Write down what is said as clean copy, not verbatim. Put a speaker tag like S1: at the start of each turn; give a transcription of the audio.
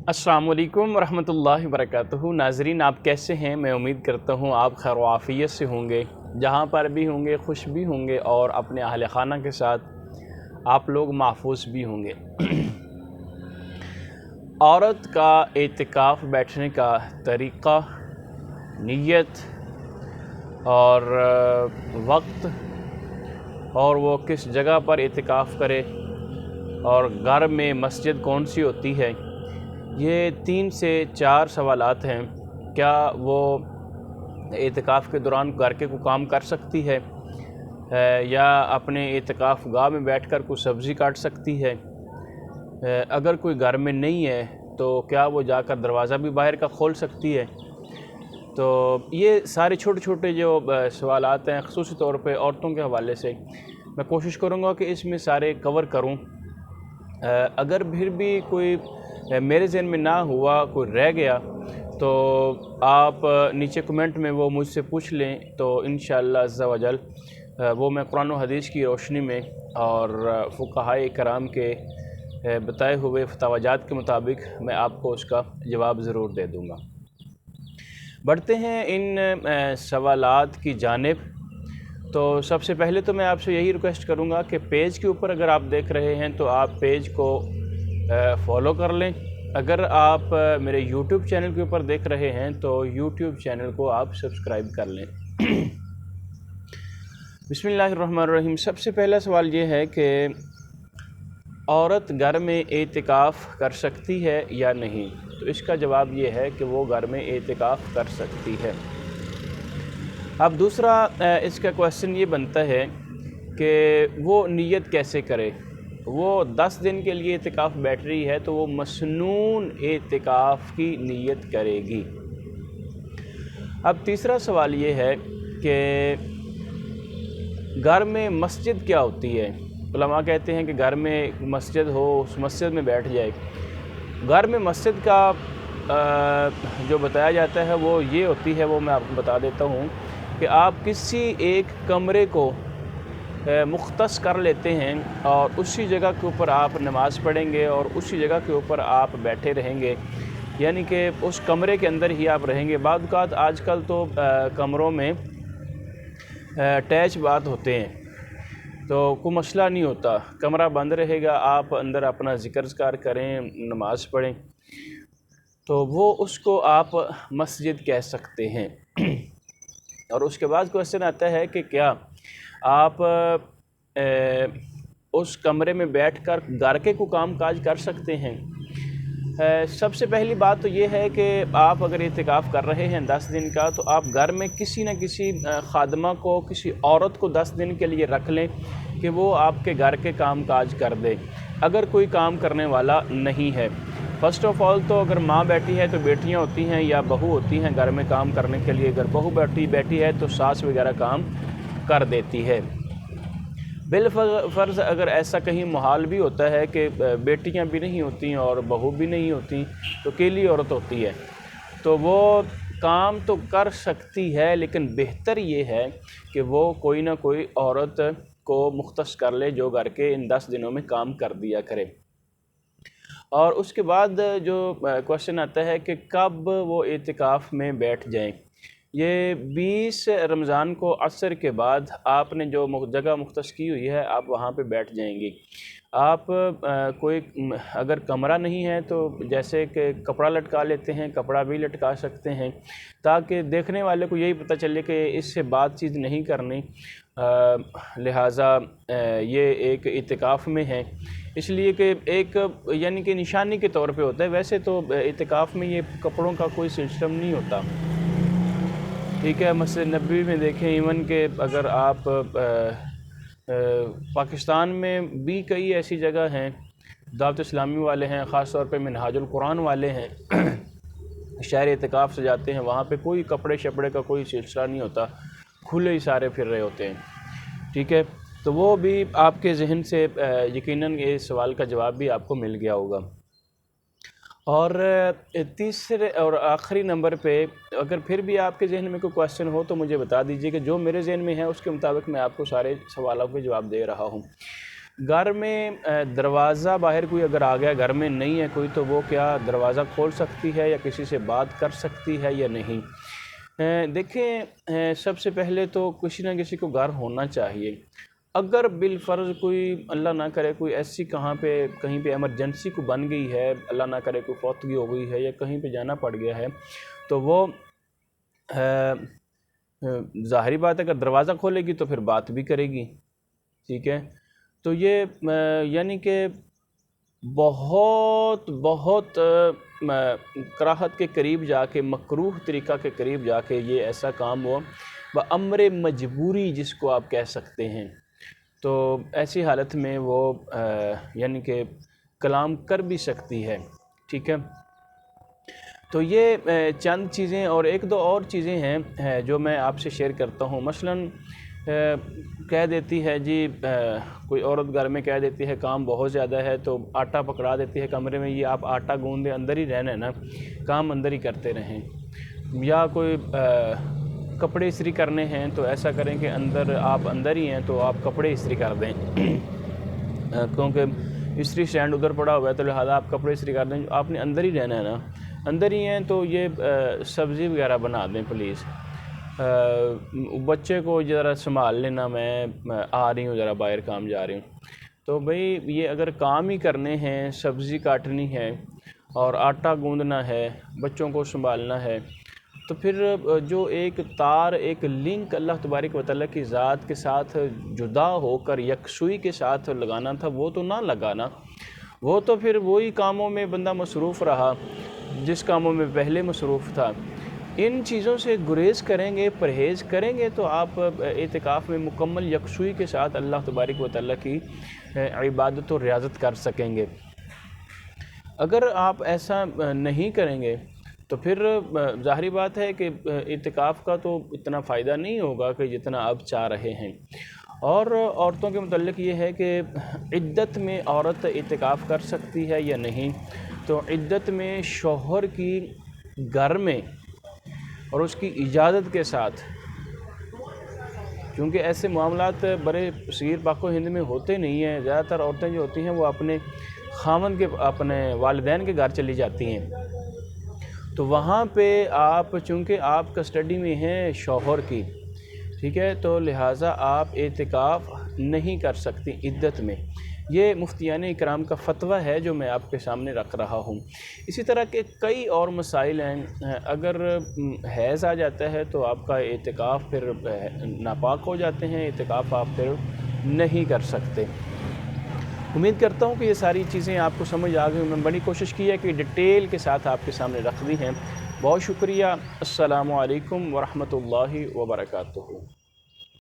S1: अस्सलाम वालेकुम वरहमतुल्लाहि वबरकातुहू। नाज़रीन, आप कैसे हैं? मैं उम्मीद करता हूँ आप खैर व आफ़ियत से होंगे, जहाँ पर भी होंगे खुश भी होंगे और अपने अहल खाना के साथ आप लोग महफूज भी होंगे। औरत का एतिकाफ़ बैठने का तरीक़ा, नीयत और वक्त और वो किस जगह पर एतिकाफ़ करे और घर में मस्जिद कौन सी होती है, ये 3 से 4 सवालात हैं। क्या वो एतिकाफ़ के दौरान घर के कोई काम कर सकती है या अपने एतिकाफ़ गाह में बैठकर कोई सब्ज़ी काट सकती है? अगर कोई घर में नहीं है तो क्या वो जाकर दरवाज़ा भी बाहर का खोल सकती है? तो ये सारे छोटे छोटे जो सवालात हैं, ख़ुसूसी तौर पे औरतों के हवाले से मैं कोशिश करूँगा कि इसमें सारे कवर करूँ। अगर फिर भी कोई मेरे ज़हन में ना हुआ, कोई रह गया, तो आप नीचे कमेंट में वो मुझसे पूछ लें, तो इंशाअल्लाह अज़्ज़ा व जल वो मैं कुरान व हदीस की रोशनी में और फ़ुक़हाए कराम के बताए हुए फ़तवाजात के मुताबिक मैं आपको उसका जवाब ज़रूर दे दूँगा। बढ़ते हैं इन सवालात की जानिब। तो सबसे पहले तो मैं आपसे यही रिक्वेस्ट करूँगा कि पेज के ऊपर अगर आप देख रहे हैं तो आप पेज को फॉलो कर लें। अगर आप मेरे यूट्यूब चैनल के ऊपर देख रहे हैं तो यूट्यूब चैनल को आप सब्सक्राइब कर लें। बिस्मिल्लाहिर्रहमानिर्रहीम। सबसे पहला सवाल ये है कि औरत घर में एतिकाफ़ कर सकती है या नहीं? तो इसका जवाब ये है कि वो घर में एतिकाफ़ कर सकती है। अब दूसरा इसका क्वेश्चन ये बनता है कि वो नियत कैसे करे। वो 10 दिन के लिए एतिकाफ़ बैठ रही है तो वो मसनून एतिकाफ़ की नियत करेगी। अब तीसरा सवाल ये है कि घर में मस्जिद क्या होती है? उलमा कहते हैं कि घर में मस्जिद हो, उस मस्जिद में बैठ जाए। घर में मस्जिद का जो बताया जाता है वो ये होती है, वो मैं आपको बता देता हूँ कि आप किसी एक कमरे को मुख्तस कर लेते हैं और उसी जगह के ऊपर आप नमाज़ पढ़ेंगे और उसी जगह के ऊपर आप बैठे रहेंगे, यानी कि उस कमरे के अंदर ही आप रहेंगे। बाद औक़ात आजकल तो कमरों में अटैच बात होते हैं तो कोई मसला नहीं होता, कमरा बंद रहेगा, आप अंदर अपना ज़िक्र करें, नमाज़ पढ़ें, तो वो उसको आप मस्जिद कह सकते हैं। और उसके बाद क्वेश्चन आता है कि क्या आप उस कमरे में बैठकर घर के कोई काम काज कर सकते हैं? सबसे पहली बात तो ये है कि आप अगर इत्तिकाफ़ कर रहे हैं 10 दिन का, तो आप घर में किसी न किसी खादमा को, किसी औरत को 10 दिन के लिए रख लें कि वो आपके घर के काम काज कर दे, अगर कोई काम करने वाला नहीं है। फ़र्स्ट ऑफ़ ऑल तो अगर माँ बैठी है तो बेटियाँ होती हैं या बहू होती हैं घर में काम करने के लिए। अगर बहू बैठी है तो सास वगैरह काम कर देती है। बिलफ़र्ज़ अगर ऐसा कहीं माहौल भी होता है कि बेटियां भी नहीं होती और बहू भी नहीं होती, तो अकेली औरत होती है, तो वो काम तो कर सकती है, लेकिन बेहतर ये है कि वो कोई ना कोई औरत को मुख्तस कर ले जो घर के इन 10 दिनों में काम कर दिया करे। और उसके बाद जो क्वेश्चन आता है कि कब वो एतिकाफ़ में बैठ जाएं। ये 20 रमज़ान को असर के बाद आपने जो जगह मुख्तस की हुई है, आप वहाँ पे बैठ जाएंगी। आप कोई अगर कमरा नहीं है तो जैसे कि कपड़ा लटका लेते हैं, कपड़ा भी लटका सकते हैं, ताकि देखने वाले को यही पता चले कि इससे बातचीत नहीं करनी, लिहाजा ये एक इत्तिकाफ़ में है, इसलिए कि एक यानी कि निशानी के तौर पे होता है। वैसे तो इत्तिकाफ़ में ये कपड़ों का कोई सिस्टम नहीं होता, ठीक है। मस्जिद नबवी में देखें, इवन के अगर आप पाकिस्तान में भी कई ऐसी जगह हैं, दावत इस्लामी वाले हैं, ख़ास तौर पे मिनहाजुल कुरान वाले हैं, शहर इत्तिकाफ़ से जाते हैं, वहाँ पे कोई कपड़े शपड़े का कोई सिलसिला नहीं होता, खुले ही सारे फिर रहे होते हैं, ठीक है। तो वो भी आपके जहन से यकीनन ये सवाल का जवाब भी आपको मिल गया होगा। और तीसरे और आखिरी नंबर पे, अगर फिर भी आपके जहन में कोई क्वेश्चन हो तो मुझे बता दीजिए कि जो मेरे जहन में है उसके मुताबिक मैं आपको सारे सवालों के जवाब दे रहा हूँ। گھر میں دروازہ باہر کوئی اگر آ گیا، گھر میں نہیں ہے کوئی، تو وہ کیا دروازہ کھول سکتی ہے یا کسی سے بات کر سکتی ہے یا نہیں؟ دیکھیں، سب سے پہلے تو کسی نہ کسی کو گھر ہونا چاہیے۔ اگر بالفرض کوئی اللہ نہ کرے کوئی ایسی کہیں پہ ایمرجنسی کو بن گئی ہے، اللہ نہ کرے کوئی فوتگی ہو گئی ہے یا کہیں پہ جانا پڑ گیا ہے، تو وہ ظاہری بات ہے اگر دروازہ کھولے گی تو پھر بات بھی کرے گی، ٹھیک ہے۔ تو یہ یعنی کہ بہت بہت کراہت کے قریب جا کے، مکروہ طریقہ کے قریب جا کے یہ ایسا کام ہوا بامر مجبوری جس کو آپ کہہ سکتے ہیں، تو ایسی حالت میں وہ یعنی کہ کلام کر بھی سکتی ہے، ٹھیک ہے۔ تو یہ چند چیزیں اور ایک دو اور چیزیں ہیں جو میں آپ سے شیئر کرتا ہوں۔ مثلاً کہہ دیتی ہے جی، کوئی عورت گھر میں کہہ دیتی ہے کام بہت زیادہ ہے تو آٹا پکڑا دیتی ہے کمرے میں، یہ آپ آٹا گوندے، اندر ہی رہنا ہے نا، کام اندر ہی کرتے رہیں۔ یا کوئی کپڑے استری کرنے ہیں تو ایسا کریں کہ آپ اندر ہی ہیں تو آپ کپڑے استری کر دیں، کیونکہ استری اسٹینڈ ادھر پڑا ہوا ہے تو لہٰذا آپ کپڑے استری کر دیں، آپ نے اندر ہی رہنا ہے نا، اندر ہی ہیں تو یہ سبزی وغیرہ بنا دیں پلیز، بچے کو ذرا سنبھال لینا، میں آ رہی ہوں ذرا باہر کام جا رہی ہوں۔ تو بھئی یہ اگر کام ہی کرنے ہیں، سبزی کاٹنی ہے اور آٹا گوندنا ہے، بچوں کو سنبھالنا ہے، تو پھر جو ایک تار، ایک لنک اللہ تبارک و تعالیٰ کی ذات کے ساتھ جدا ہو کر یکسوئی کے ساتھ لگانا تھا وہ تو نہ لگانا، وہ تو پھر وہی کاموں میں بندہ مصروف رہا جس کاموں میں پہلے مصروف تھا۔ ان چیزوں سے گریز کریں گے، پرہیز کریں گے تو آپ اعتکاف میں مکمل یکسوئی کے ساتھ اللہ تبارک و تعالیٰ کی عبادت و ریاضت کر سکیں گے۔ اگر آپ ایسا نہیں کریں گے تو پھر ظاہری بات ہے کہ اعتکاف کا تو اتنا فائدہ نہیں ہوگا کہ جتنا آپ چاہ رہے ہیں۔ اور عورتوں کے متعلق یہ ہے کہ عدت میں عورت اعتکاف کر سکتی ہے یا نہیں، تو عدت میں شوہر کی گھر میں اور اس کی اجازت کے ساتھ، کیونکہ ایسے معاملات برے صغیر پاک و ہند میں ہوتے نہیں ہیں، زیادہ تر عورتیں جو ہوتی ہیں وہ اپنے خاوند کے، اپنے والدین کے گھر چلی جاتی ہیں، تو وہاں پہ آپ چونکہ آپ کسٹڈی میں ہیں شوہر کی، ٹھیک ہے، تو لہٰذا آپ اعتکاف نہیں کر سکتی عدت میں۔ یہ مفتیان اکرام کا فتویٰ ہے جو میں آپ کے سامنے رکھ رہا ہوں۔ اسی طرح کے کئی اور مسائل ہیں، اگر حیض آ جاتا ہے تو آپ کا اعتکاف پھر ناپاک ہو جاتے ہیں، اعتکاف آپ پھر نہیں کر سکتے۔ امید کرتا ہوں کہ یہ ساری چیزیں آپ کو سمجھ آ گئی، میں بڑی کوشش کی ہے کہ ڈیٹیل کے ساتھ آپ کے سامنے رکھ دی ہیں۔ بہت شکریہ۔ السلام علیکم ورحمۃ اللہ وبرکاتہ۔